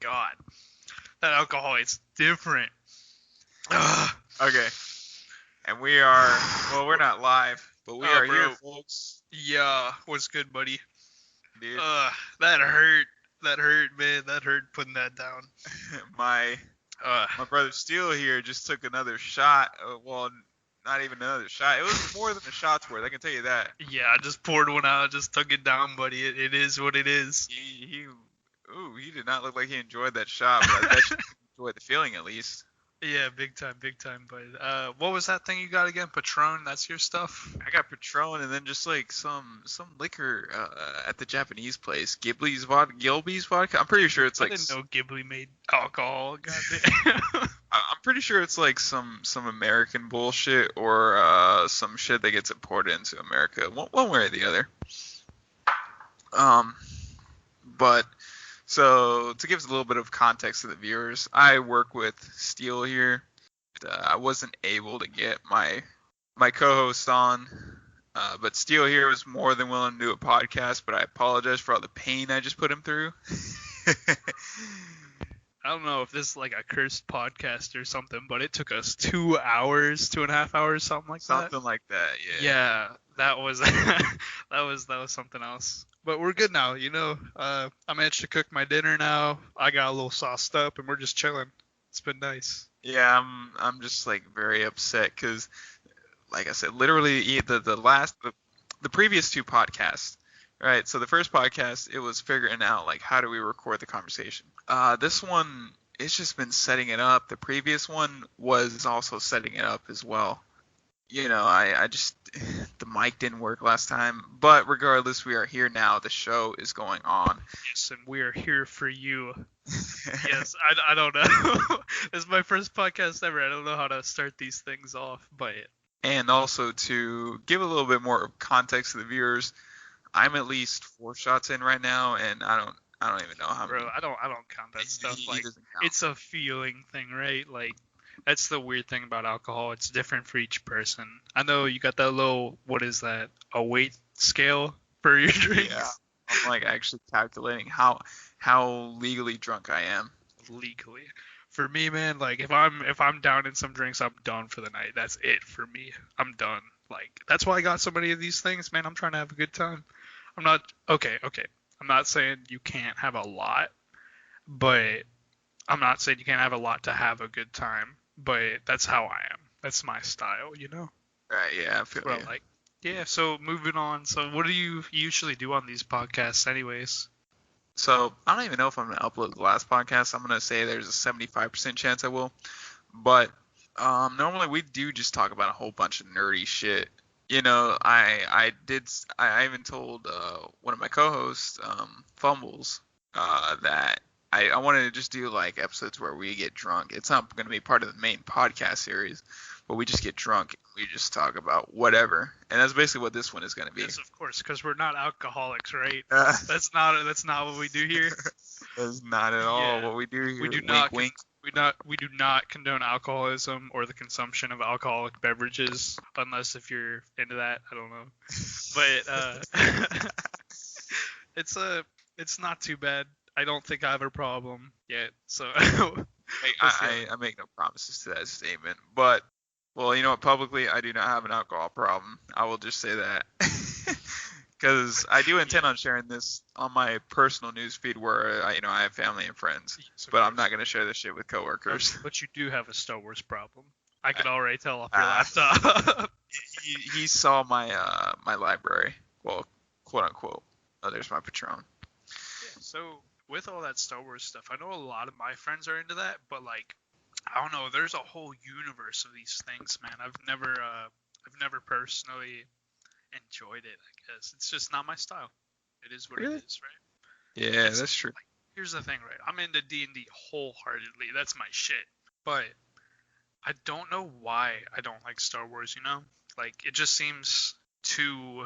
god, that alcohol is different. Ugh. Okay. And we're not live, but we are bro. here, folks. Yeah, what's good, buddy? Dude, That hurt. That hurt, man. That hurt putting that down. my brother Steele here just took another shot. Well, not even another shot. It was more than a shot's worth, I can tell you that. Yeah, I just poured one out. Just took it down, buddy. It is what it is. He did not look like he enjoyed that shot, but I bet you enjoyed the feeling at least. Yeah, big time, bud. What was that thing you got again? Patron, that's your stuff? I got Patron and then just like some liquor at the Japanese place. Gilby's vodka. I'm pretty sure it's I like didn't know Ghibli made alcohol. Goddamn. I'm pretty sure it's like some American bullshit or some shit that gets imported into America, one way or the other. But so to give us a little bit of context to the viewers, I work with Steele here. I wasn't able to get my co-host on, but Steele here was more than willing to do a podcast. But I apologize for all the pain I just put him through. I don't know if this is like a cursed podcast or something, but it took us 2 hours, 2.5 hours, something like that. Something like that, yeah. Yeah, that was that was something else. But we're good now, you know. I managed to cook my dinner now. I got a little sauced up, and we're just chilling. It's been nice. Yeah, I'm just like very upset because, like I said, literally the previous two podcasts. Right, so the first podcast, it was figuring out, like, how do we record the conversation. This one, it's just been setting it up. The previous one was also setting it up as well. You know, I just, the mic didn't work last time. But regardless, we are here now. The show is going on. Yes, and we are here for you. Yes, I don't know. This is my first podcast ever. I don't know how to start these things off, but... And also to give a little bit more context to the viewers, I'm at least 4 shots in right now, and I don't even know how many. Bro, I don't count that stuff. Like, it's a feeling thing, right? Like, that's the weird thing about alcohol. It's different for each person. I know you got that little, what is that, a weight scale for your drinks? Yeah, I'm like actually calculating how legally drunk I am. Legally. For me, man, like if I'm down in some drinks, I'm done for the night. That's it for me. I'm done. Like, that's why I got so many of these things, man. I'm trying to have a good time. I'm not okay. I'm not saying you can't have a lot, but I'm not saying you can't have a lot to have a good time. But that's how I am. That's my style, you know. Right? Yeah, I feel you. Like, yeah. So moving on. So what do you usually do on these podcasts, anyways? So I don't even know if I'm gonna upload the last podcast. I'm gonna say there's a 75% chance I will, but normally we do just talk about a whole bunch of nerdy shit. You know, I even told one of my co-hosts, Fumbles, that I wanted to just do like episodes where we get drunk. It's not going to be part of the main podcast series, but we just get drunk and we just talk about whatever. And that's basically what this one is going to be. Yes, of course, because we're not alcoholics, right? That's not what we do here. That's not at all what we do here. We do wink. We do not condone alcoholism or the consumption of alcoholic beverages, unless if you're into that. I don't know, but it's not too bad. I don't think I have a problem yet. So I make no promises to that statement, but well, you know what? Publicly, I do not have an alcohol problem. I will just say that. Because I do intend on sharing this on my personal news feed where I have family and friends, but I'm not going to share this shit with coworkers. But you do have a Star Wars problem. I can already tell off your laptop. He saw my my library, well, quote unquote. Oh, there's my Patron. Yeah, so with all that Star Wars stuff, I know a lot of my friends are into that, but like, I don't know. There's a whole universe of these things, man. I've never personally enjoyed it. I guess it's just not my style. It is what it is, right? Yeah, that's true. Like, here's the thing, right? I'm into D&D wholeheartedly. That's my shit. But I don't know why I don't like Star Wars. You know, like it just seems too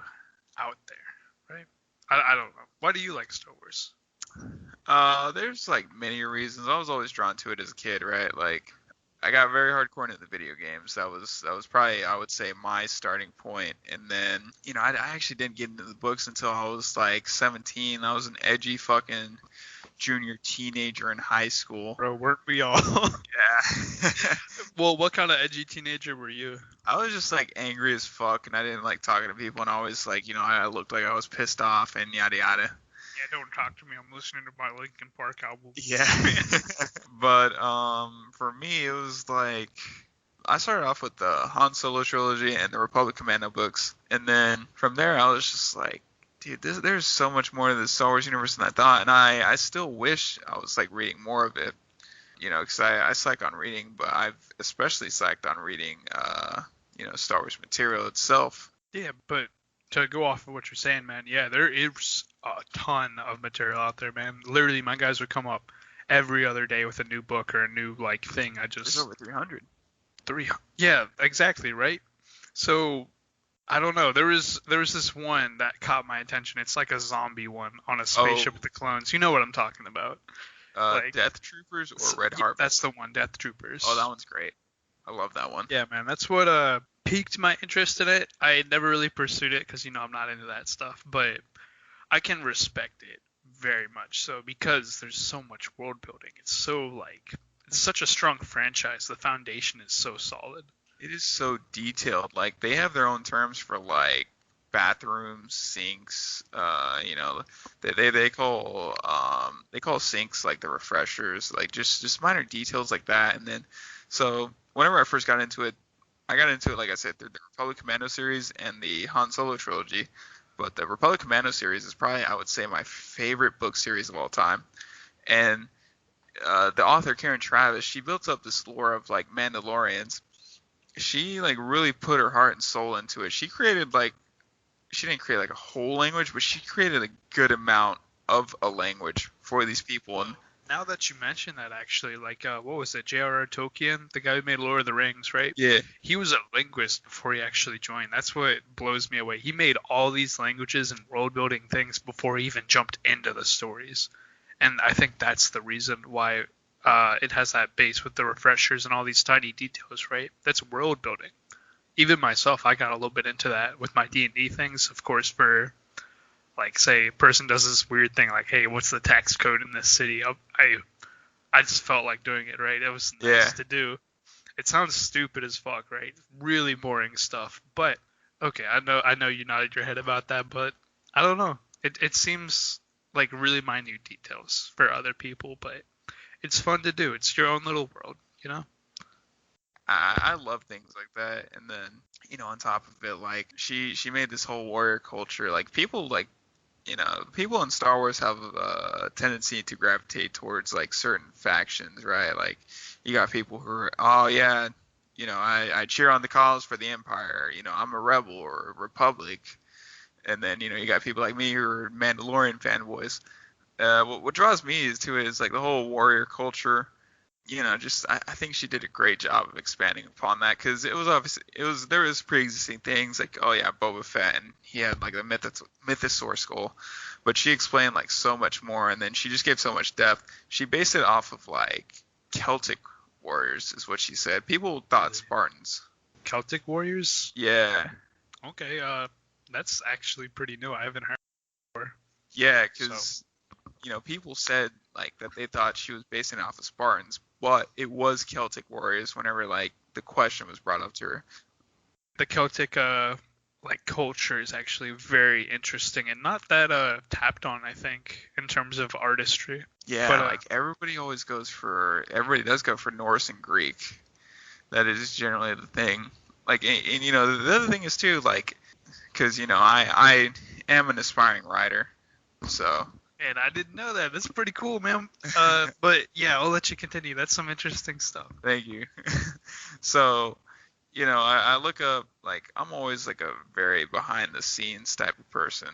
out there, right? I don't know. Why do you like Star Wars? There's like many reasons. I was always drawn to it as a kid, right? Like I got very hardcore into the video games. That was probably, I would say, my starting point. And then, I actually didn't get into the books until I was like 17. I was an edgy fucking junior teenager in high school. Bro, weren't we all? Yeah. Well, what kind of edgy teenager were you? I was just like angry as fuck, and I didn't like talking to people, and I always like, I looked like I was pissed off and yada yada. Yeah, don't talk to me. I'm listening to my Linkin Park album. Yeah. But for me, it was like I started off with the Han Solo trilogy and the Republic Commando books, and then from there I was just like, dude, there's so much more to the Star Wars universe than I thought, and I still wish I was like reading more of it, because I psych on reading, but I've especially psyched on reading, Star Wars material itself. Yeah, but to go off of what you're saying, man, yeah, there is a ton of material out there, man. Literally, my guys would come up every other day with a new book or a new like thing. There's over 300. Yeah, exactly, right? So I don't know. There was this one that caught my attention. It's like a zombie one on a spaceship with the clones. You know what I'm talking about? Death Troopers or Red Harvest? That's the one, Death Troopers. Oh, that one's great. I love that one. Yeah, man, that's what piqued my interest in it. I never really pursued it because I'm not into that stuff, but I can respect it very much so because there's so much world building. It's such a strong franchise. The foundation is so solid. It is so detailed. Like they have their own terms for like bathrooms, sinks. They call sinks like the refreshers. Like just minor details like that. And then so whenever I first got into it, like I said, through the Republic Commando series and the Han Solo trilogy. But the Republic Commando series is probably, I would say, my favorite book series of all time. And the author Karen Traviss, she built up this lore of like Mandalorians. She like really put her heart and soul into it. She didn't create like a whole language, but she created a good amount of a language for these people. And now that you mention that, actually, like, what was it, J.R.R. Tolkien, the guy who made Lord of the Rings, right? Yeah. He was a linguist before he actually joined. That's what blows me away. He made all these languages and world-building things before he even jumped into the stories. And I think that's the reason why it has that base with the refreshers and all these tiny details, right? That's world-building. Even myself, I got a little bit into that with my D&D things, of course, for... like, say a person does this weird thing, like, hey, what's the tax code in this city? I just felt like doing it, right? It was nice to do. It sounds stupid as fuck, right? Really boring stuff. But okay, I know you nodded your head about that, but I don't know. It seems like really minute details for other people, but it's fun to do. It's your own little world, I love things like that. And then, on top of it, like she made this whole warrior culture. Like people people in Star Wars have a tendency to gravitate towards like certain factions, right? Like you got people who are, oh yeah, I cheer on the cause for the Empire. I'm a rebel or a Republic. And then, you got people like me who are Mandalorian fanboys. What draws me to it is like the whole warrior culture. I think she did a great job of expanding upon that because there was pre-existing things like, oh yeah, Boba Fett, and he had like a mythosaur skull, but she explained like so much more, and then she just gave so much depth. She based it off of like Celtic warriors is what she said. People thought Spartans. Celtic warriors? Yeah. Okay, that's actually pretty new. I haven't heard before. Yeah, because people said like that they thought she was basing it off of Spartans, but it was Celtic warriors whenever like the question was brought up to her. The Celtic culture is actually very interesting and not that tapped on, I think, in terms of artistry. Yeah, but like everybody does go for Norse and Greek. That is generally the thing. Like, and the other thing is too, like, because I am an aspiring writer, so. And I didn't know that. That's pretty cool, man. But yeah, I'll let you continue. That's some interesting stuff. Thank you. So, I look up, like, I'm always like a very behind the scenes type of person.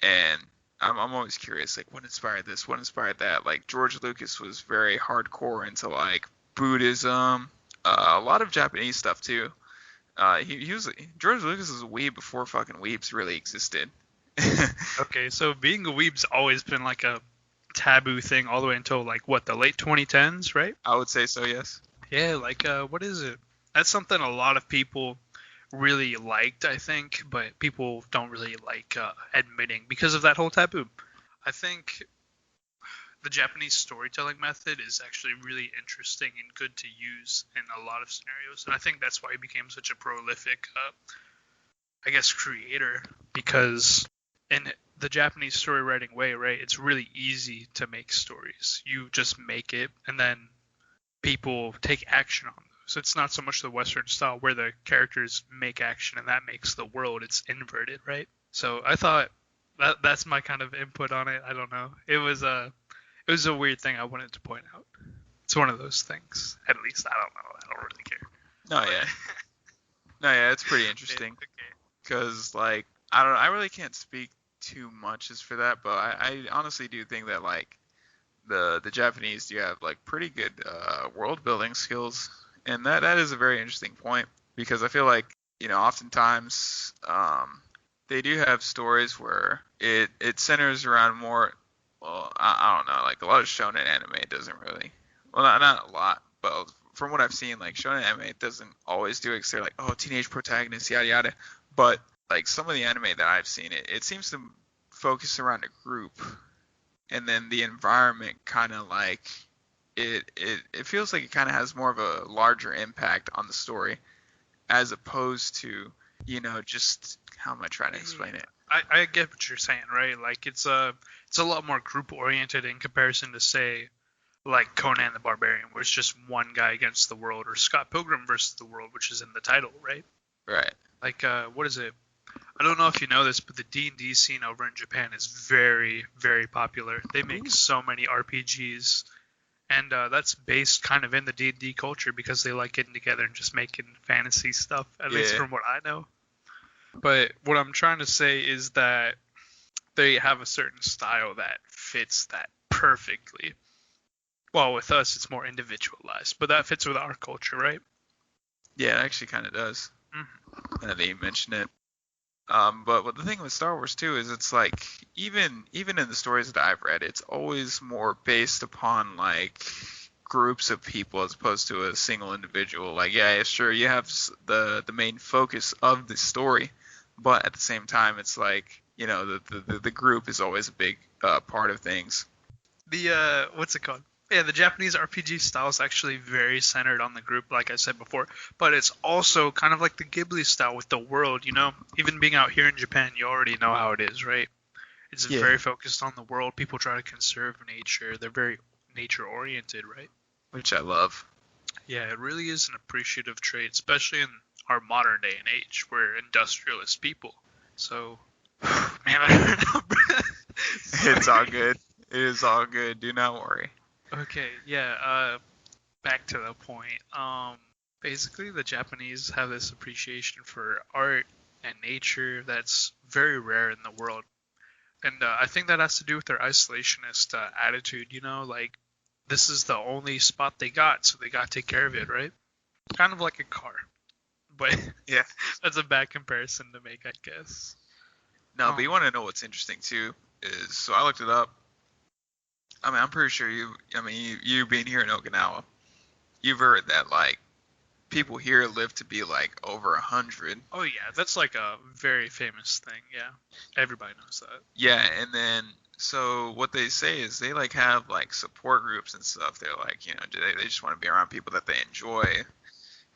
And I'm always curious, like, what inspired this? What inspired that? Like, George Lucas was very hardcore into, like, Buddhism, a lot of Japanese stuff, too. George Lucas was a weeb before fucking weebs really existed. Okay, so being a weeb's always been like a taboo thing all the way until like what, the late 2010s, right? I would say so, yes. Yeah, like what is it? That's something a lot of people really liked, I think, but people don't really like admitting because of that whole taboo. I think the Japanese storytelling method is actually really interesting and good to use in a lot of scenarios, and I think that's why he became such a prolific, I guess, creator, because in the Japanese story writing way, right, it's really easy to make stories. You just make it, and then people take action on those. So it's not so much the Western style where the characters make action and that makes the world. It's inverted, right? So I thought that's my kind of input on it. I don't know. It was a weird thing I wanted to point out. It's one of those things. At least I don't know. I don't really care. No, yeah. No, yeah, it's pretty interesting. Okay. Because, like, I don't know, I really can't speak too much as for that, but I honestly do think that, like, the Japanese do have, like, pretty good world building skills. And that is a very interesting point, because I feel like, you know, oftentimes they do have stories where it centers around more, well, I don't know, like a lot of shonen anime doesn't really, well, not a lot, but from what I've seen, like shonen anime doesn't always do it, 'cause they're like, oh, teenage protagonist, yada yada. But like some of the anime that I've seen, it seems to focus around a group, and then the environment kind of like it feels like it kind of has more of a larger impact on the story, as opposed to, you know, just how am I trying to explain it? I get what you're saying, right? Like it's a lot more group oriented in comparison to, say, like Conan the Barbarian, where it's just one guy against the world, or Scott Pilgrim versus the world, which is in the title, right? Right. Like what is it? I don't know if you know this, but the D&D scene over in Japan is very, very popular. They make so many RPGs, and that's based kind of in the D&D culture, because they like getting together and just making fantasy stuff, at least from what I know. But what I'm trying to say is that they have a certain style that fits that perfectly. Well, with us, it's more individualized, but that fits with our culture, right? Yeah, it actually kind of does. Mm-hmm. Now that you mention it. But what the thing with Star Wars too is it's like even in the stories that I've read, it's always more based upon like groups of people as opposed to a single individual. Like, yeah, sure, you have the main focus of the story, but at the same time, it's like, you know, the group is always a big part of things. The what's it called? Yeah, the Japanese RPG style is actually very centered on the group, like I said before, but it's also kind of like the Ghibli style with the world, you know? Even being out here in Japan, you already know how it is, right? It's very focused on the world. People try to conserve nature. They're very nature-oriented, right? Which I love. Yeah, it really is an appreciative trait, especially in our modern day and age. We're industrialist people. So, man, I don't know. It's all good. It is all good. Do not worry. Okay, yeah, back to the point. Basically, the Japanese have this appreciation for art and nature that's very rare in the world. And I think that has to do with their isolationist attitude, you know, like, this is the only spot they got, so they got to take care of it, right? Kind of like a car. But yeah, that's a bad comparison to make, I guess. No, but you want to know what's interesting, too, is, so I looked it up. I mean, I'm pretty sure you being here in Okinawa, you've heard that, like, people here live to be, like, over 100. Oh, yeah, that's, like, a very famous thing, yeah. Everybody knows that. Yeah, and then, so what they say is they, like, have, like, support groups and stuff. They're, like, you know, they just want to be around people that they enjoy,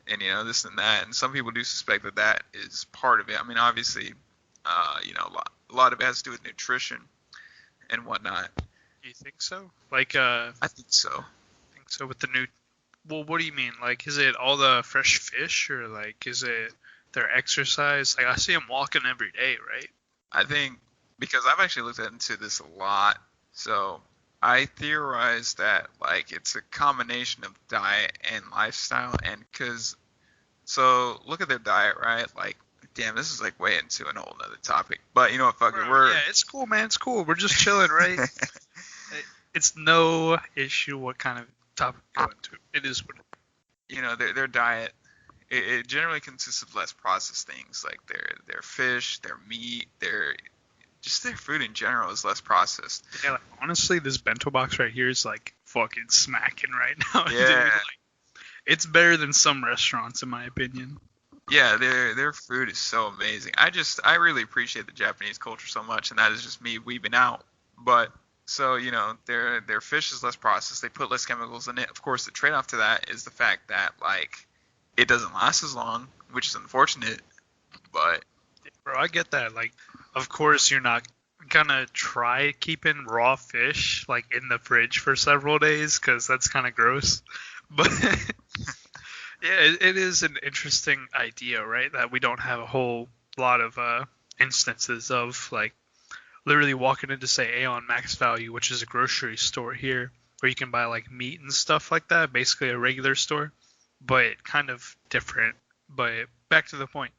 and, you know, this and that. And some people do suspect that that is part of it. I mean, obviously, you know, a lot of it has to do with nutrition and whatnot. You think so? Like, I think so. I think so with the new. Well, what do you mean? Like, is it all the fresh fish, or like, is it their exercise? Like, I see them walking every day, right? I think, because I've actually looked into this a lot, so I theorize that, like, it's a combination of diet and lifestyle, and so look at their diet, right? Like, damn, this is like way into an whole nother topic, but you know what, fuck it, yeah, it's cool, man, it's cool. We're just chilling, right? It's no issue what kind of topic we go into. It is what it is. You know, their diet, it generally consists of less processed things, like their fish, their meat, their food in general is less processed. Yeah, like, honestly, this bento box right here is like fucking smacking right now. Yeah. Dude. Like, it's better than some restaurants, in my opinion. Yeah, their food is so amazing. I really appreciate the Japanese culture so much, and that is just me weebing out. But So, their fish is less processed. They put less chemicals in it. Of course, the trade-off to that is the fact that like it doesn't last as long, which is unfortunate. But Bro, I get that. Like, of course you're not gonna try keeping raw fish like in the fridge for several days because that's kind of gross. But yeah, it is an interesting idea, right? That we don't have a whole lot of instances of like literally walking into say Aeon Max Value, which is a grocery store here, where you can buy like meat and stuff like that, basically a regular store, but kind of different. But back to the point.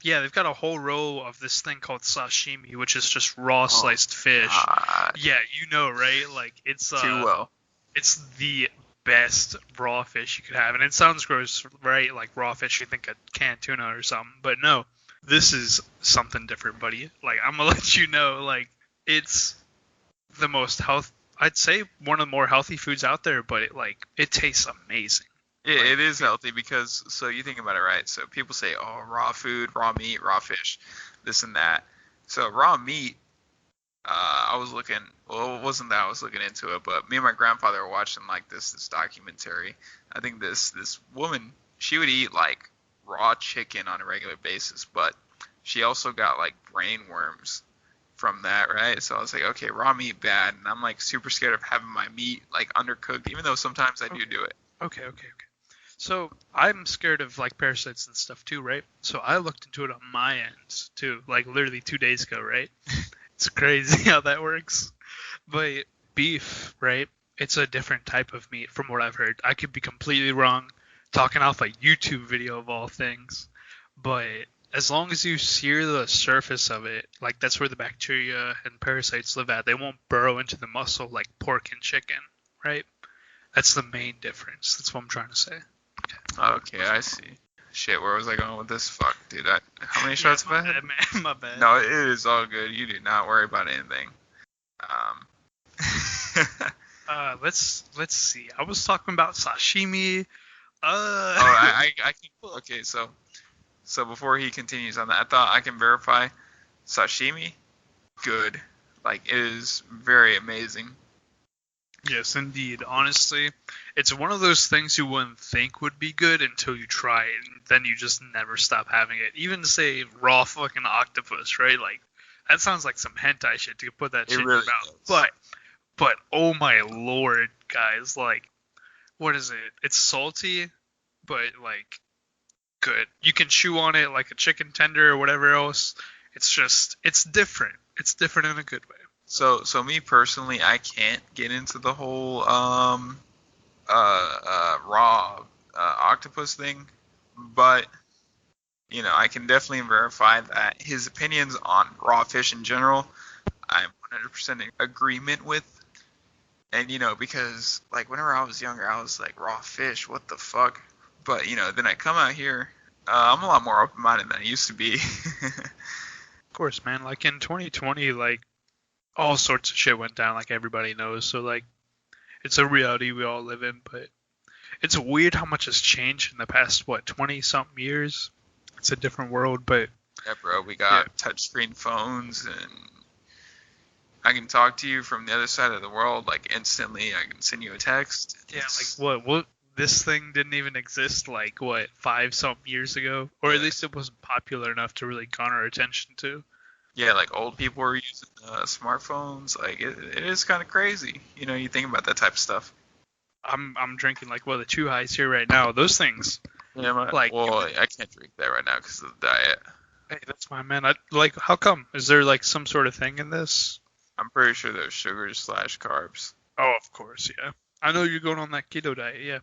Yeah, they've got a whole row of this thing called sashimi, which is just raw oh sliced fish. God, Yeah, you know, right? Like too well. it's the best raw fish you could have. And it sounds gross, right? Like raw fish, you think a canned tuna or something. But no, this is something different, buddy. Like, I'm going to let you know, like, it's the most I'd say one of the more healthy foods out there, but it tastes amazing. It is healthy because, so you think about it, right? So people say, oh, raw food, raw meat, raw fish, this and that. So raw meat, I was looking, well, it wasn't that I was looking into it, but me and my grandfather were watching like this documentary. I think this woman, she would eat like raw chicken on a regular basis, but she also got like brain worms from that, right? So I was like, okay, raw meat bad, and I'm like super scared of having my meat like undercooked, even though sometimes I do it. Okay. So I'm scared of like parasites and stuff too, right? So I looked into it on my end too, like literally 2 days ago, right? It's crazy how that works. But beef, right? It's a different type of meat from what I've heard. I could be completely wrong, talking off a YouTube video of all things. But as long as you sear the surface of it, like that's where the bacteria and parasites live at, they won't burrow into the muscle like pork and chicken, right? That's the main difference. That's what I'm trying to say. Okay, I see. Shit, where was I going with this? Fuck, dude. How many shots have I had? Bad, man. My bad. No, it is all good. You do not worry about anything. Um, Let's see. I was talking about sashimi. I can. Okay, so before he continues on that, I thought I can verify sashimi. Good. Like, it is very amazing. Yes, indeed. Honestly, it's one of those things you wouldn't think would be good until you try it, and then you just never stop having it. Even say raw fucking octopus, right? Like that sounds like some hentai shit to put that It shit in really your mouth. does. But oh my lord, guys, like what is it? It's salty, but like good. You can chew on it like a chicken tender or whatever else. It's different. It's different in a good way. So me personally, I can't get into the whole raw octopus thing, but I can definitely verify that his opinions on raw fish in general, I'm 100% in agreement with. And because like whenever I was younger, I was like raw fish, what the fuck? But then I come out here, I'm a lot more open-minded than I used to be. Of course, man. Like in 2020, like all sorts of shit went down, like everybody knows. So like it's a reality we all live in, but it's weird how much has changed in the past 20 something years. It's a different world, but Yeah, bro, we got touchscreen phones, and I can talk to you from the other side of the world like instantly. I can send you a text. yeah, like what this thing didn't even exist like 5 something years ago, or at least it wasn't popular enough to really garner attention to. Yeah, like old people are using smartphones. Like it is kind of crazy. You think about that type of stuff. I'm drinking like the Two Highs here right now. Those things, Yeah, like, I can't drink that right now because of the diet. hey, that's my man. I like, how come? Is there like some sort of thing in this? I'm pretty sure there's sugars/carbs. Oh, of course, yeah. I know you're going on that keto diet, yeah.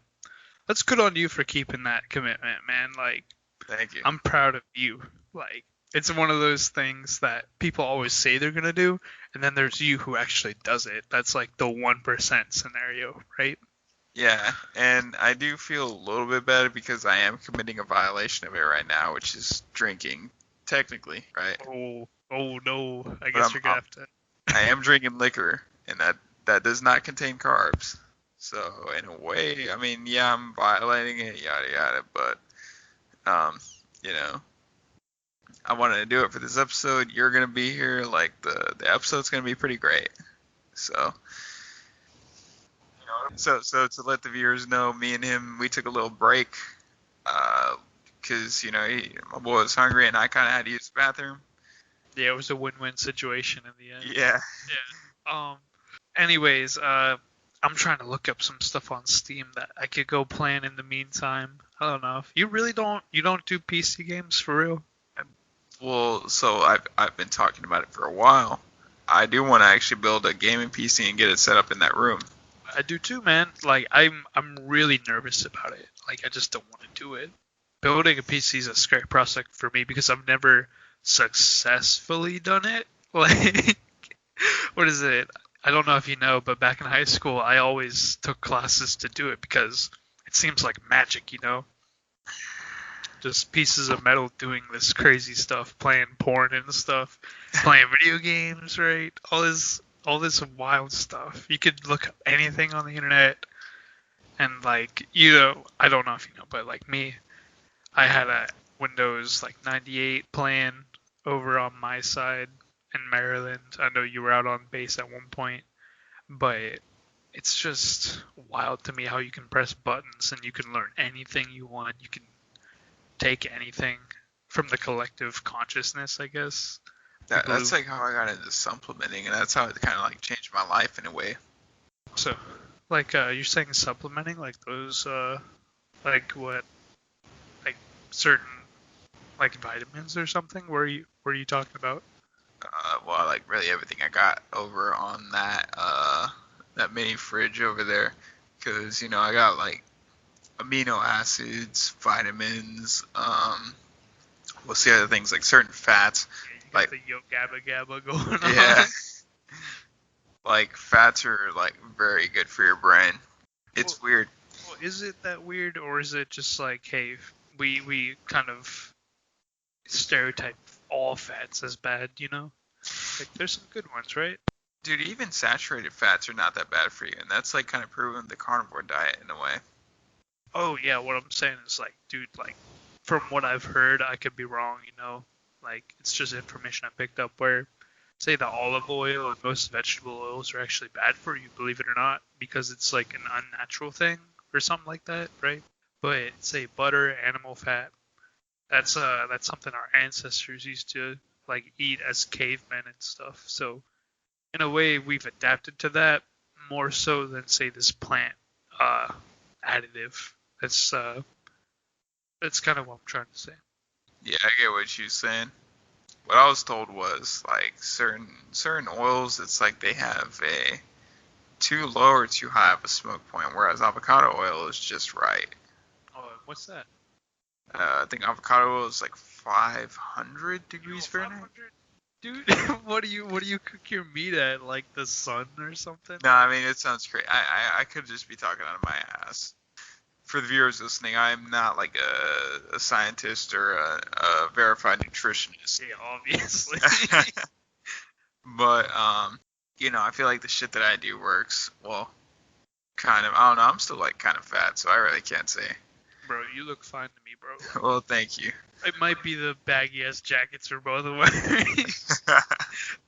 That's good on you for keeping that commitment, man. Like, Thank you. I'm proud of you. Like, it's one of those things that people always say they're gonna do, and then there's you who actually does it. That's like the 1% scenario, right? Yeah, and I do feel a little bit better because I am committing a violation of it right now, which is drinking, technically, right? Oh no. I But guess you're gonna have to. I am drinking liquor, and that does not contain carbs. So in a way, I mean, yeah, I'm violating it, yada yada. But you know, I wanted to do it for this episode. You're gonna be here, like the episode's gonna be pretty great. So, so to let the viewers know, me and him, we took a little break, because my boy was hungry and I kind of had to use the bathroom. Yeah, it was a win-win situation in the end. Yeah. Yeah. Anyways, I'm trying to look up some stuff on Steam that I could go playing in the meantime. I don't know. If you really don't do PC games for real? Well, so I've been talking about it for a while. I do want to actually build a gaming PC and get it set up in that room. I do too, man. Like I'm really nervous about it. Like I just don't want to do it. Building a PC is a scary prospect for me because I've never successfully done it. Like what is it? I don't know if you know, but back in high school, I always took classes to do it because it seems like magic, Just pieces of metal doing this crazy stuff, playing porn and stuff, playing video games, right? All this wild stuff. You could look up anything on the internet, and like I don't know if you know, but like me, I had a Windows like 98 playing over on my side in Maryland. I know you were out on base at one point, but it's just wild to me how you can press buttons and you can learn anything you want. You can take anything from the collective consciousness, I guess. That's like how I got into supplementing, and that's how it kind of like changed my life in a way. So, like, you're saying supplementing, like those, like what, like certain, like vitamins or something? What are you talking about? Well, like really everything I got over on that mini fridge over there, because I got like amino acids, vitamins, what's the other things, like certain fats. Yeah, you got like the yo gabba gabba going on. Yeah. Like fats are like very good for your brain. It's weird. Well, is it that weird, or is it just like, hey, we kind of stereotype all fats as bad, Like there's some good ones, right? Dude, even saturated fats are not that bad for you, and that's like kind of proven the carnivore diet in a way. Oh yeah, what I'm saying is like, dude, like from what I've heard, I could be wrong, Like it's just information I picked up where say the olive oil and most vegetable oils are actually bad for you, believe it or not, because it's like an unnatural thing or something like that, right? But say butter, animal fat, that's something our ancestors used to like eat as cavemen and stuff. So in a way, we've adapted to that more so than say this plant additive. That's kind of what I'm trying to say. Yeah, I get what you're saying. What I was told was like certain oils, it's like they have a too low or too high of a smoke point, whereas avocado oil is just right. Oh, what's that? I think avocado oil is like 500 degrees Fahrenheit. 500? Dude, what do you cook your meat at? Like the sun or something? No, I mean it sounds great. I could just be talking out of my ass. For the viewers listening, I'm not like a scientist or a verified nutritionist. Yeah, obviously. But I feel like the shit that I do works. Well, kind of. I don't know. I'm still like kind of fat, so I really can't say. Bro, you look fine to me, bro. Well, thank you. It might be the baggy-ass jackets we're both wearing.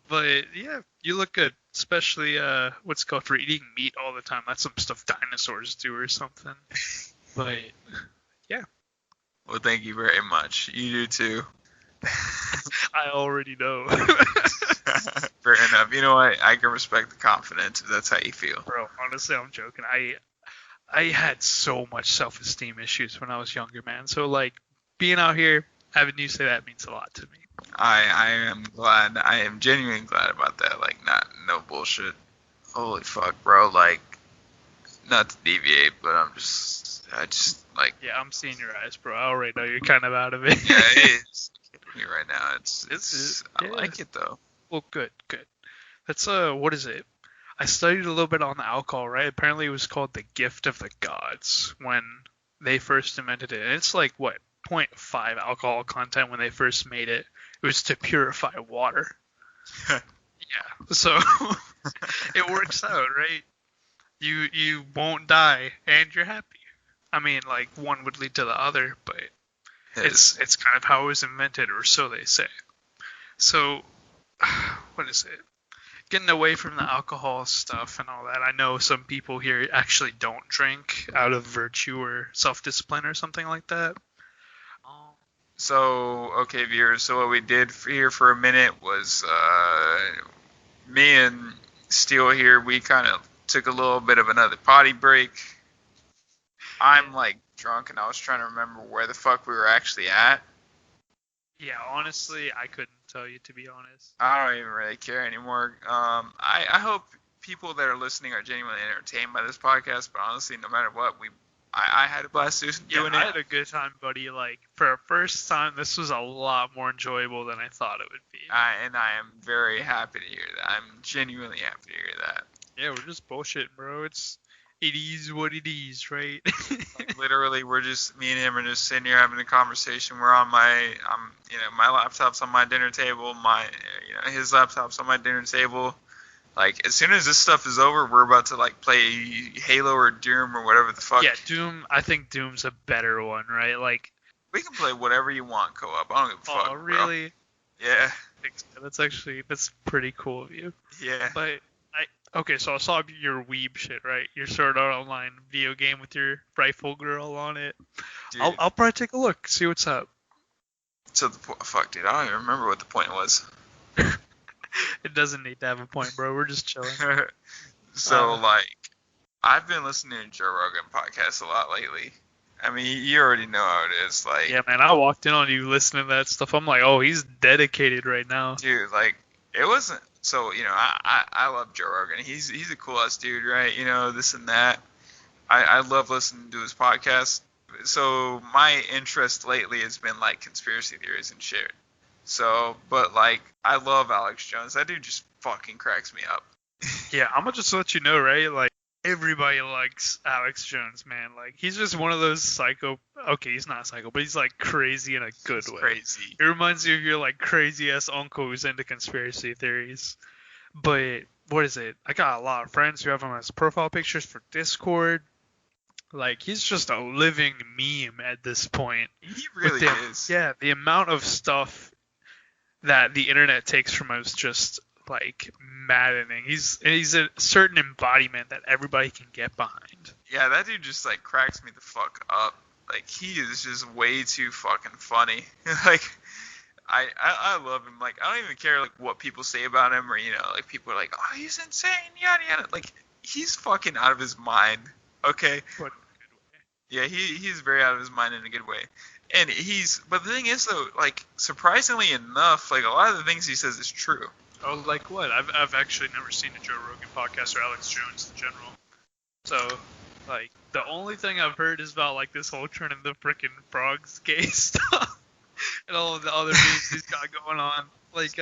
But, yeah, you look good. Especially, what's it called, for eating meat all the time. That's some stuff dinosaurs do or something. But, yeah. Well, thank you very much. You do, too. I already know. Fair enough. You know what? I can respect the confidence if that's how you feel. Bro, honestly, I'm joking. I had so much self-esteem issues when I was younger, man. So, like, being out here, having you say that means a lot to me. I am glad. I am genuinely glad about that. Like, no bullshit. Holy fuck, bro. Like, not to deviate, but I just, like... Yeah, I'm seeing your eyes, bro. I already know you're kind of out of it. Yeah, it is hitting me right now. I yeah. like it, though. Well, good. That's, what is it? I studied a little bit on alcohol, right? Apparently it was called the gift of the gods when they first invented it. And it's like, what, 0.5 alcohol content when they first made it. It was to purify water. Yeah. So it works out, right? You won't die and you're happy. I mean, like, one would lead to the other, but it's kind of how it was invented, or so they say. So, what is it? getting away from the alcohol stuff and all that. I know some people here actually don't drink out of virtue or self-discipline or something like that. So, okay, viewers, so what we did here for a minute was me and Steele here, we kind of took a little bit of another potty break. I'm like drunk and I was trying to remember where the fuck we were actually at. Yeah, honestly, I couldn't tell you, to be honest. I don't even really care anymore. I hope people that are listening are genuinely entertained by this podcast, but honestly, no matter what, I had a blast doing it. I had a good time, buddy. Like, for a first time, this was a lot more enjoyable than I thought it would be. And I am very happy to hear that. I'm genuinely happy to hear that. Yeah, we're just bullshitting, bro. It is what it is, right? Like, literally, me and him are just sitting here having a conversation. My laptop's on my dinner table. His laptop's on my dinner table. Like, as soon as this stuff is over, we're about to, like, play Halo or Doom or whatever the fuck. Yeah, Doom. I think Doom's a better one, right? Like, we can play whatever you want co-op. I don't give a fuck, oh, really? Bro. Yeah. That's pretty cool of you. Yeah. But, okay, so I saw your weeb shit, right? Your Sword Art Online video game with your rifle girl on it. Dude. I'll probably take a look, see what's up. So, fuck, dude, I don't even remember what the point was. It doesn't need to have a point, bro. We're just chilling. So, I've been listening to Joe Rogan podcasts a lot lately. I mean, you already know how it is. Like, yeah, man, I walked in on you listening to that stuff. I'm like, oh, he's dedicated right now. Dude, like, it wasn't. So, I love Joe Rogan. He's a cool ass dude, right? This and that. I love listening to his podcast. So, my interest lately has been, like, conspiracy theories and shit. So, but, like, I love Alex Jones. That dude just fucking cracks me up. Yeah, I'm gonna just let you know, right? Like, everybody likes Alex Jones, man. Like, he's just one of those psycho. Okay, he's not psycho, but he's like crazy in a good way. Crazy. It reminds you of your like crazy ass uncle who's into conspiracy theories. But what is it? I got a lot of friends who have him as profile pictures for Discord. Like, he's just a living meme at this point. He really is. Yeah, the amount of stuff that the internet takes from us just like maddening. He's a certain embodiment that everybody can get behind. Yeah, that dude just like cracks me the fuck up. Like, he is just way too fucking funny. Like, I love him. Like, I don't even care like what people say about him, or like people are like, oh, he's insane, yada yada. Like, he's fucking out of his mind. Okay. But in a good way. Yeah, he's very out of his mind in a good way. And but the thing is though, like, surprisingly enough, like, a lot of the things he says is true. Oh, like what? I've actually never seen a Joe Rogan podcast or Alex Jones in general. So, like, the only thing I've heard is about like this whole turning the frickin' frogs gay stuff and all of the other memes he's got going on. Like,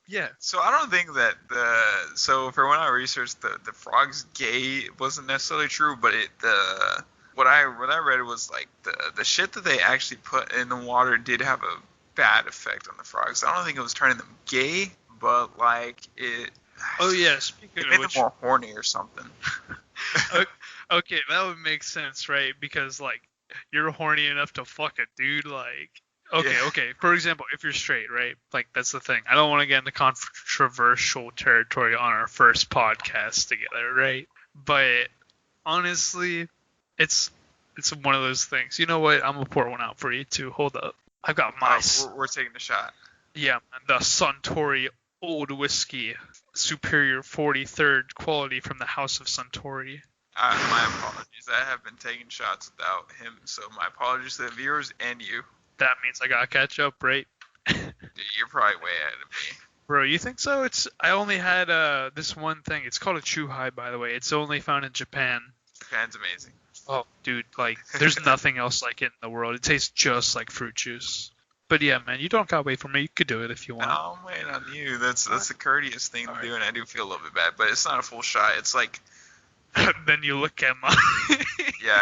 yeah. So I don't think that so for when I researched the frogs gay wasn't necessarily true, but what I read was like the shit that they actually put in the water did have a bad effect on the frogs. I don't think it was turning them gay, but like it. Oh yeah, speaking it made of which, them more horny or something. Okay, that would make sense, right? Because like you're horny enough to fuck a dude, like. Okay. For example, if you're straight, right? Like, that's the thing. I don't want to get into controversial territory on our first podcast together, right? But honestly, it's one of those things. You know what? I'm gonna pour one out for you too. Hold up. I've got my. We're taking a shot. Yeah, the Suntory Old Whiskey, superior 43rd quality from the House of Suntory. My apologies. I have been taking shots without him, so my apologies to the viewers and you. That means I gotta catch up, right? Dude, you're probably way ahead of me. Bro, you think so? I only had this one thing. It's called a Chuhai, by the way. It's only found in Japan. Japan's amazing. Oh, dude, like, there's nothing else like it in the world. It tastes just like fruit juice. But yeah, man, you don't gotta wait for me. You could do it if you want. No, I'm waiting on you. That's a courteous thing to do, and I do feel a little bit bad, but it's not a full shot. It's like. Then you look at mine. Yeah,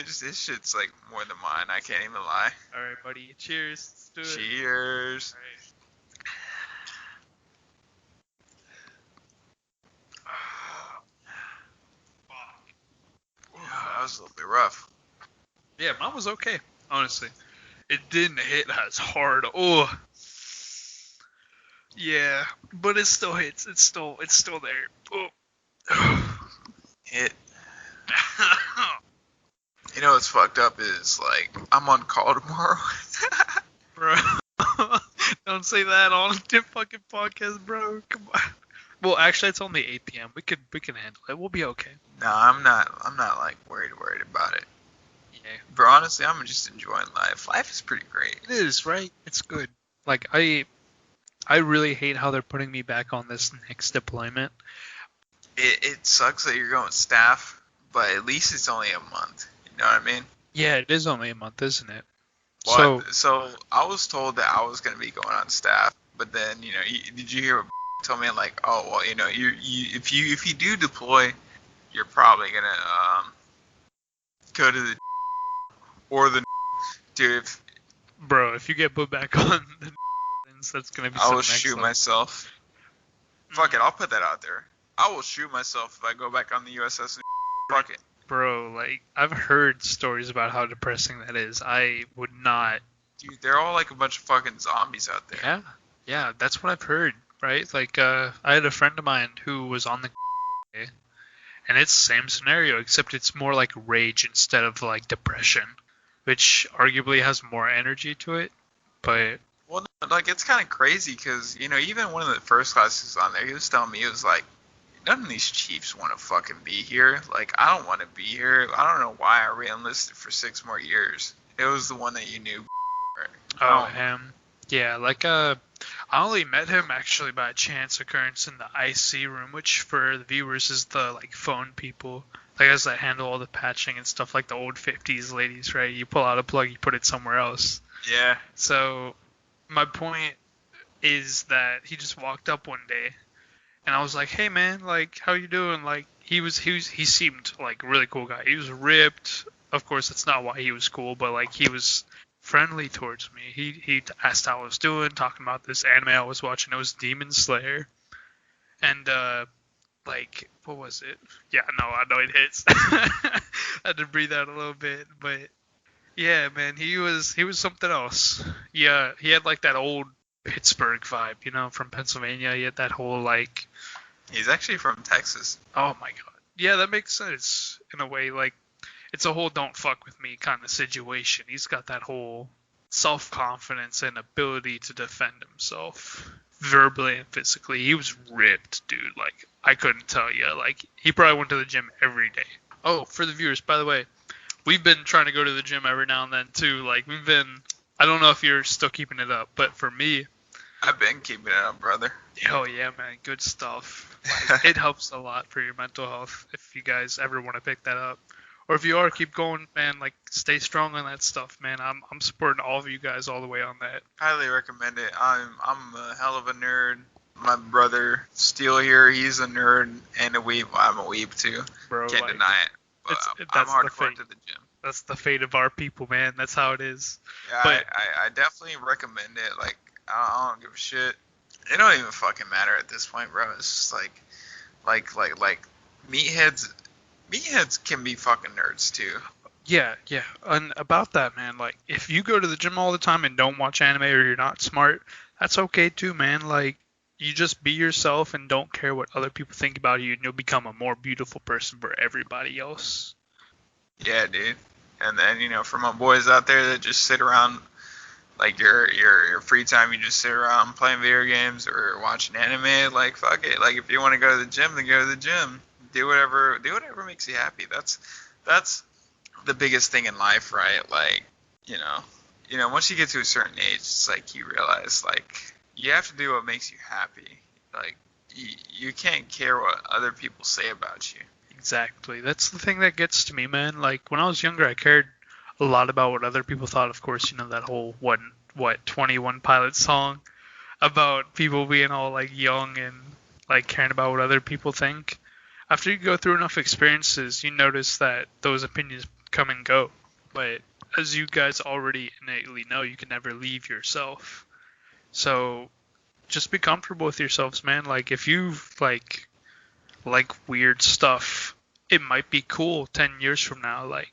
this shit's like more than mine. I can't even lie. All right, buddy. Cheers. Let's do it. Cheers. All right. That was a little bit rough. Yeah, mine was okay, honestly. It didn't hit as hard. Oh. Yeah, but it still hits. It's still there. Oh. Hit. You know what's fucked up is like I'm on call tomorrow. Bro, don't say that on the fucking podcast, bro. Come on. Well, actually, it's only 8 p.m. We can handle it. We'll be okay. No, I'm not. I'm not like worried about it. Yeah, But honestly, I'm just enjoying life. Life is pretty great. it is, right? It's good. Like I really hate how they're putting me back on this next deployment. It sucks that you're going staff, but at least it's only a month. You know what I mean? Yeah, it is only a month, isn't it? So I was told that I was gonna be going on staff, but then did you hear what told me like, oh well, if you do deploy, you're probably gonna go to the or the dude. Bro, if you get put back on the that's gonna be. I will shoot myself. Fuck it, I'll put that out there. I will shoot myself if I go back on the USS. Fuck it. Bro, like, I've heard stories about how depressing that is. I would not. Dude, they're all like a bunch of fucking zombies out there. Yeah, that's what I've heard, right? Like, I had a friend of mine who was on the and it's the same scenario, except it's more like rage instead of like depression, which arguably has more energy to it, but... Well, no, like, it's kind of crazy because, even one of the first classes on there, he was telling me, it was like, none of these chiefs want to fucking be here. Like, I don't want to be here. I don't know why I re-enlisted for 6 more years. It was the one that you knew. Oh, him. Yeah, like, I only met him actually by a chance occurrence in the IC room, which for the viewers is the, like, phone people. Like, guys that handle all the patching and stuff, like the old 50s ladies, right? You pull out a plug, you put it somewhere else. Yeah. So, my point is that he just walked up one day, and I was like, "Hey man, like, how you doing?" Like, he seemed like a really cool guy. He was ripped. Of course, that's not why he was cool, but like he was friendly towards me. He asked how I was doing, talking about this anime I was watching. It was Demon Slayer, and like, what was it? Yeah, no, I know it hits. I had to breathe out a little bit, but yeah, man, he was something else. Yeah, he had like that old Pittsburgh vibe, from Pennsylvania. He had that whole like... He's actually from Texas. Oh my god. Yeah, that makes sense in a way. Like, it's a whole don't fuck with me kind of situation. He's got that whole self-confidence and ability to defend himself verbally and physically. He was ripped, dude. Like, I couldn't tell you. Like, he probably went to the gym every day. Oh, for the viewers, by the way, we've been trying to go to the gym every now and then too. Like, I don't know if you're still keeping it up, but for me, I've been keeping it up, brother. Oh yeah, man, good stuff. Like, it helps a lot for your mental health if you guys ever want to pick that up, or if you are, keep going, man. Like, stay strong on that stuff, man. I'm supporting all of you guys all the way on that. Highly recommend it. I'm a hell of a nerd. My brother Steele here, he's a nerd and a weeb. I'm a weeb too. Bro, can't like, deny it. But I'm hardcore to the gym. That's the fate of our people, man. That's how it is. Yeah, but I definitely recommend it. Like, I don't give a shit. It don't even fucking matter at this point, bro. It's just like meatheads. Meatheads can be fucking nerds too. Yeah. And about that, man, like, if you go to the gym all the time and don't watch anime or you're not smart, that's okay too, man. Like, you just be yourself and don't care what other people think about you, and you'll become a more beautiful person for everybody else. Yeah, dude. And then, for my boys out there that just sit around, like, your free time, you just sit around playing video games or watching anime, like, fuck it. Like, if you want to go to the gym, then go to the gym. Do whatever makes you happy. That's the biggest thing in life, right? Like, once you get to a certain age, it's like you realize, like, you have to do what makes you happy. Like, you can't care what other people say about you. Exactly. That's the thing that gets to me, man. Like, when I was younger, I cared a lot about what other people thought. Of course, that whole what 21 Pilots song about people being all like young and like caring about what other people think. After you go through enough experiences, you notice that those opinions come and go. But as you guys already innately know, you can never leave yourself. So just be comfortable with yourselves, man. Like, if you like weird stuff, it might be cool 10 years from now. Like,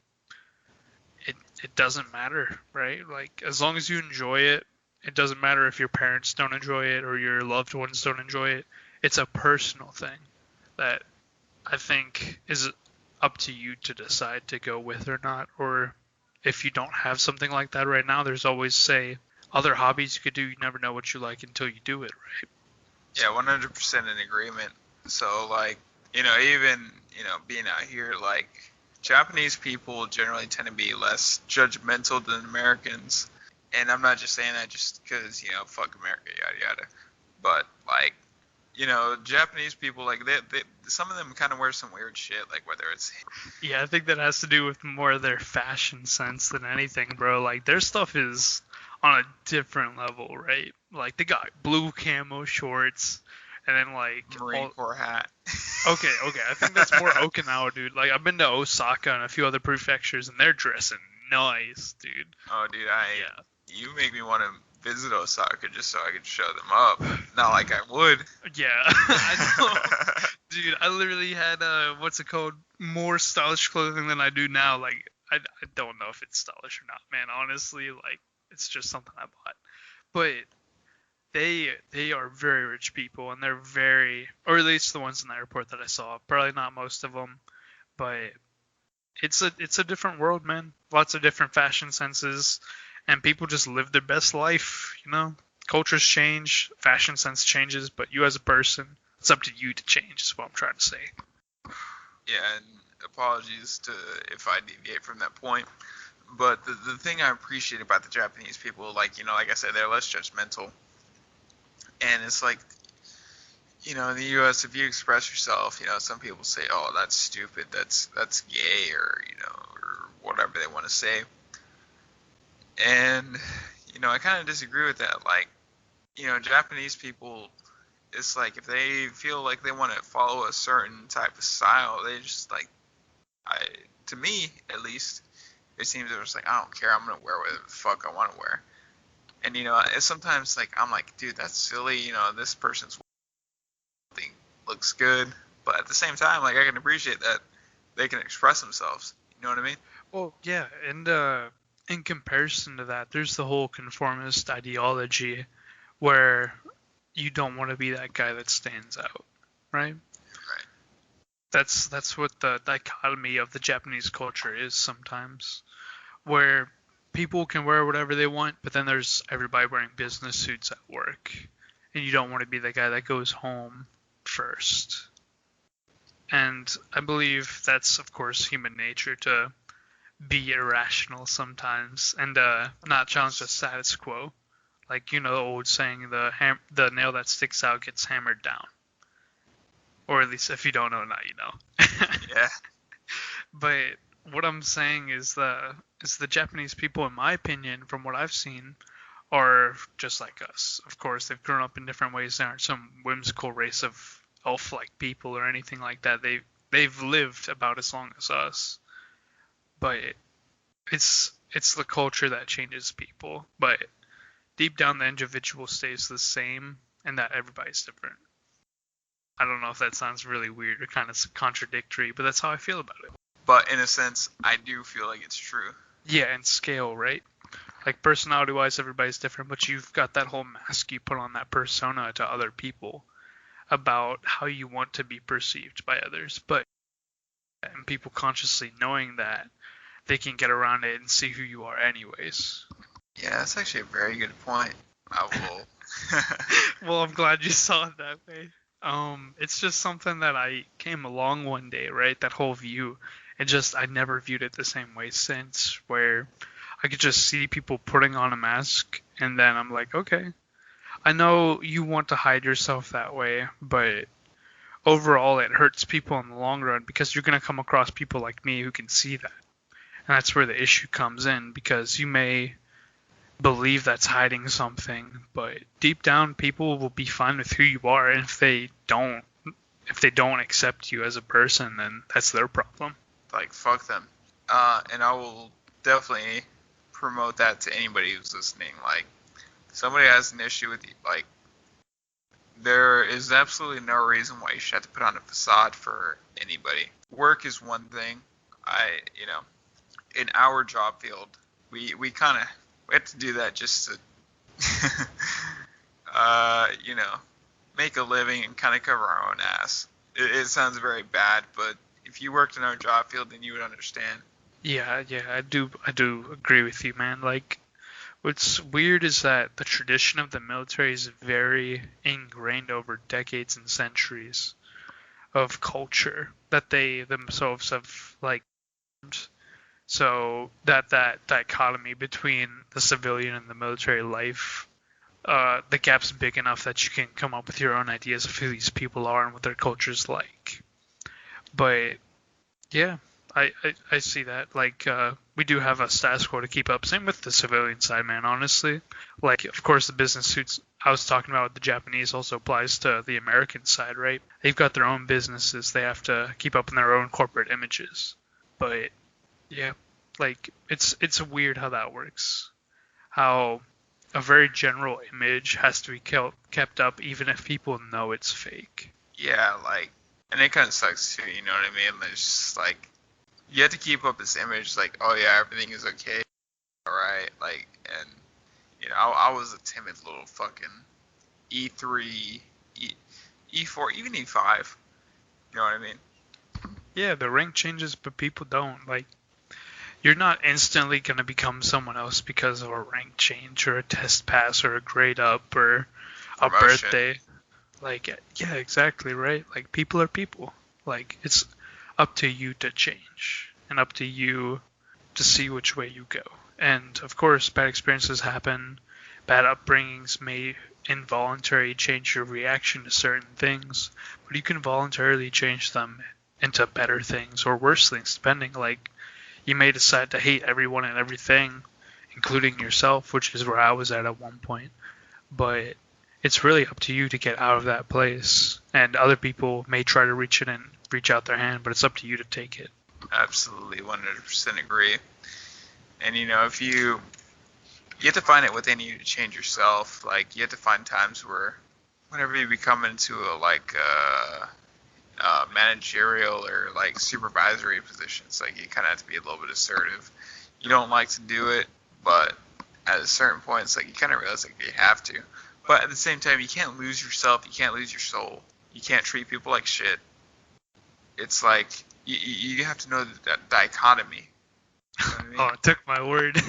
it doesn't matter, right? Like, as long as you enjoy it, It doesn't matter if your parents don't enjoy it or your loved ones don't enjoy it. It's a personal thing that I think is up to you to decide to go with or not. Or if you don't have something like that right now, there's always, say, other hobbies you could do. You never know what you like until you do it, right? Yeah, 100% in agreement. So, like, even, being out here, like, Japanese people generally tend to be less judgmental than Americans. And I'm not just saying that just because, fuck America, yada yada. But, like, Japanese people, like, some of them kind of wear some weird shit, like, whether it's. Yeah, I think that has to do with more of their fashion sense than anything, bro. Like, their stuff is on a different level, right? Like, they got blue camo shorts, and then, like, Marine Corps hat. Okay, I think that's more Okinawa, dude. Like, I've been to Osaka and a few other prefectures, and they're dressing nice, dude. Oh, dude, you make me want to visit Osaka just so I could show them up. Not like I would. Yeah, I know. Dude, I literally had, what's it called? More stylish clothing than I do now. Like, I don't know if it's stylish or not, man. Honestly, like, it's just something I bought. But they are very rich people, and they're very, or at least the ones in the airport that I saw. Probably not most of them, but it's a different world, man. Lots of different fashion senses, and people just live their best life. Cultures change, fashion sense changes, but you as a person, it's up to you to change. Is what I'm trying to say. Yeah, and apologies to if I deviate from that point. But the thing I appreciate about the Japanese people, like, like I said, they're less judgmental. And it's like, in the U.S., if you express yourself, some people say, oh, that's stupid, that's gay, or, or whatever they want to say. And, I kind of disagree with that. Like, Japanese people, it's like if they feel like they want to follow a certain type of style, they just, like, to me, at least, it seems they're just like, I don't care, I'm going to wear whatever the fuck I want to wear. And, it's sometimes, like, I'm like, dude, that's silly, this person's thing looks good. But at the same time, like, I can appreciate that they can express themselves. You know what I mean? Well, yeah, and in comparison to that, there's the whole conformist ideology where you don't want to be that guy that stands out, right? Right. That's what the dichotomy of the Japanese culture is sometimes, where people can wear whatever they want, but then there's everybody wearing business suits at work, and you don't want to be the guy that goes home first. And I believe that's, of course, human nature to be irrational sometimes and not challenge the status quo. Like, the old saying, the nail that sticks out gets hammered down. Or at least if you don't know, now you know. Yeah. But what I'm saying is the Japanese people, in my opinion, from what I've seen, are just like us. Of course, they've grown up in different ways. They aren't some whimsical race of elf-like people or anything like that. They've lived about as long as us. But it's the culture that changes people. But deep down, the individual stays the same, and that everybody's different. I don't know if that sounds really weird or kind of contradictory, but that's how I feel about it. But in a sense, I do feel like it's true. Yeah, and scale, right? Like, personality-wise, everybody's different, but you've got that whole mask you put on that persona to other people about how you want to be perceived by others. But and people consciously knowing that, they can get around it and see who you are anyways. Yeah, that's actually a very good point. I will. Well, I'm glad you saw it that way. It's just something that I came along one day, right? That whole view. I never viewed it the same way since, where I could just see people putting on a mask, and then I'm like, okay, I know you want to hide yourself that way, but overall it hurts people in the long run because you're going to come across people like me who can see that. And that's where the issue comes in, because you may believe that's hiding something, but deep down people will be fine with who you are, and if they don't accept you as a person, then that's their problem. Like, fuck them. And I will definitely promote that to anybody who's listening. Like, somebody has an issue with you, like, there is absolutely no reason why you should have to put on a facade for anybody. Work is one thing. In our job field, we have to do that just to you know, make a living and kind of cover our own ass. It sounds very bad, but if you worked in our job field, then you would understand. Yeah, I do agree with you, man. Like, what's weird is that the tradition of the military is very ingrained over decades and centuries of culture that they themselves have like. So that dichotomy between the civilian and the military life, the gap's big enough that you can come up with your own ideas of who these people are and what their culture's like. But yeah, I see that. Like, we do have a status quo to keep up. Same with the civilian side, man, honestly. Like, of course, the business suits I was talking about with the Japanese also applies to the American side, right? They've got their own businesses. They have to keep up in their own corporate images. But, yeah, like, it's weird how that works. How a very general image has to be kept up even if people know it's fake. Yeah, like, and it kind of sucks too, you know what I mean? It's just like, you have to keep up this image, like, oh yeah, everything is okay, alright, like, and, you know, I was a timid little fucking E3, E4, even E5, you know what I mean? Yeah, the rank changes, but people don't. Like, you're not instantly going to become someone else because of a rank change or a test pass or a grade up or a Promotion. birthday. Like, yeah, exactly, right? Like, people are people. Like, it's up to you to change and up to you to see which way you go. And, of course, bad experiences happen. Bad upbringings may involuntarily change your reaction to certain things, but you can voluntarily change them into better things or worse things, depending. Like, you may decide to hate everyone and everything, including yourself, which is where I was at one point. But it's really up to you to get out of that place. And other people may try to reach in and reach out their hand, but it's up to you to take it. Absolutely, 100% agree. And you know, if you have to find it within you to change yourself. Like, you have to find times where, whenever you become into a managerial or like supervisory positions, like, you kind of have to be a little bit assertive. You don't like to do it, but at a certain point, it's like you kind of realize like you have to. But at the same time, you can't lose yourself. You can't lose your soul. You can't treat people like shit. It's like you have to know that dichotomy. You know what I mean? Oh, it took my word.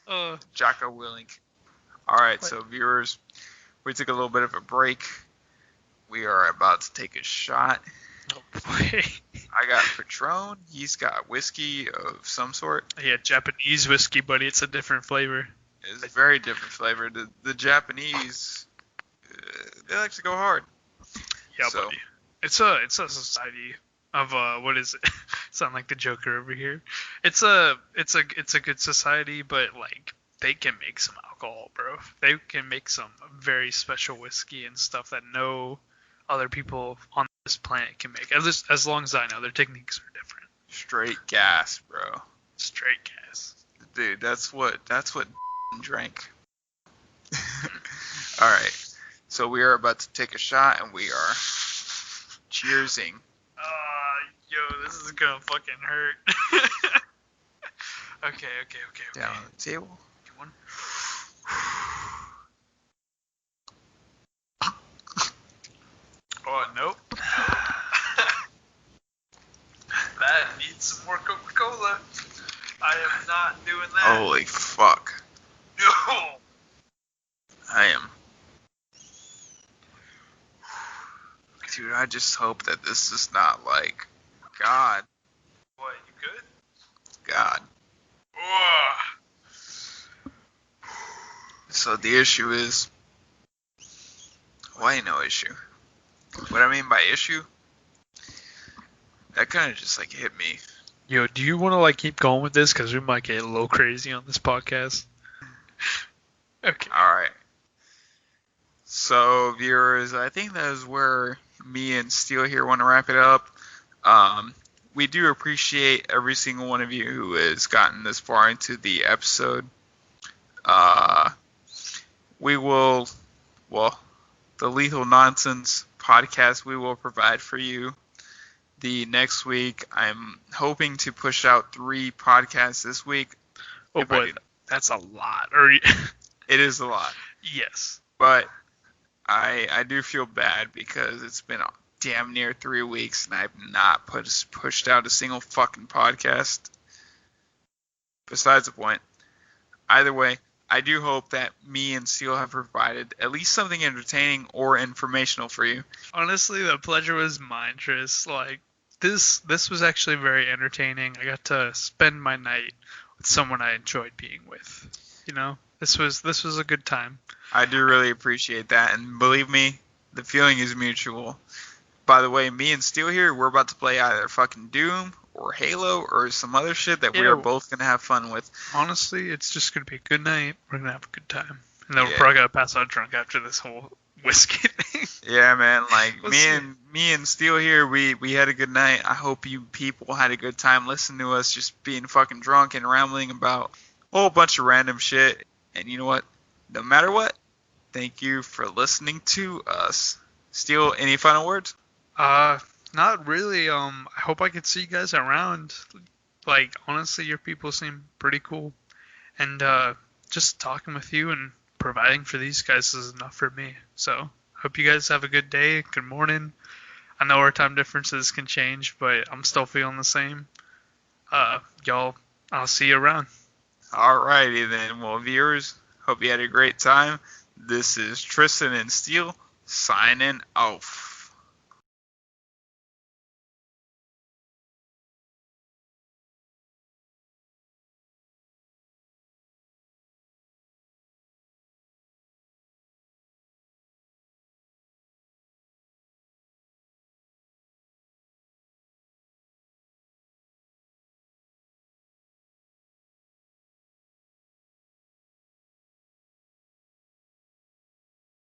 Oh. Jocko Willink. All right, so viewers, we took a little bit of a break. We are about to take a shot. Oh boy. I got Patron. He's got whiskey of some sort. Yeah, Japanese whiskey, buddy. It's a different flavor. It's a very different flavor. The Japanese, they like to go hard. Yeah, so, buddy. It's a society of what is it? Sound like the Joker over here. It's a good society, but like, they can make some alcohol, bro. They can make some very special whiskey and stuff that no other people on this planet can make. As long as I know, their techniques are different. Straight gas, bro. Straight gas. Dude, that's what drank. All right. So we are about to take a shot, and we are cheersing. Yo, this is gonna fucking hurt. Okay. Down on the table. One. Oh, nope. That needs some more Coca-Cola. I am not doing that. Holy fuck. No. I am. Dude, I just hope that this is not like God. What, you good? God. Ugh. So the issue is, why no issue? What I mean by issue, that kind of just like hit me. Yo, do you want to like keep going with this? Because we might get a little crazy on this podcast. Okay. Alright. So viewers, I think that is where me and Steele here want to wrap it up. We do appreciate every single one of you who has gotten this far into the episode. We will, the Lethal Nonsense podcast we will provide for you. The next week, I'm hoping to push out 3 podcasts this week. Oh boy, that's a lot. Or It is a lot. Yes. But I do feel bad because it's been damn near 3 weeks and I've not pushed out a single fucking podcast. Besides the point. Either way, I do hope that me and Steele have provided at least something entertaining or informational for you. Honestly, the pleasure was mine, Tris. Like this was actually very entertaining. I got to spend my night with someone I enjoyed being with. You know, this was a good time. I do really appreciate that, and believe me, the feeling is mutual. By the way, me and Steele here, we're about to play either fucking Doom or Halo or some other shit that we are both gonna have fun with. Honestly, it's just gonna be a good night. We're gonna have a good time, and then Yeah. we're probably gonna pass out drunk after this whole whiskey thing. Yeah, man. Like Let's see. me and Steele here, we had a good night. I hope you people had a good time listening to us just being fucking drunk and rambling about a whole bunch of random shit. And you know what? No matter what, thank you for listening to us. Steele, any final words? Not really. I hope I could see you guys around. Like, honestly, your people seem pretty cool. And, just talking with you and providing for these guys is enough for me. So, hope you guys have a good day, good morning. I know our time differences can change, but I'm still feeling the same. Y'all, I'll see you around. Alrighty then. Well, viewers, hope you had a great time. This is Tristen and Steele signing off.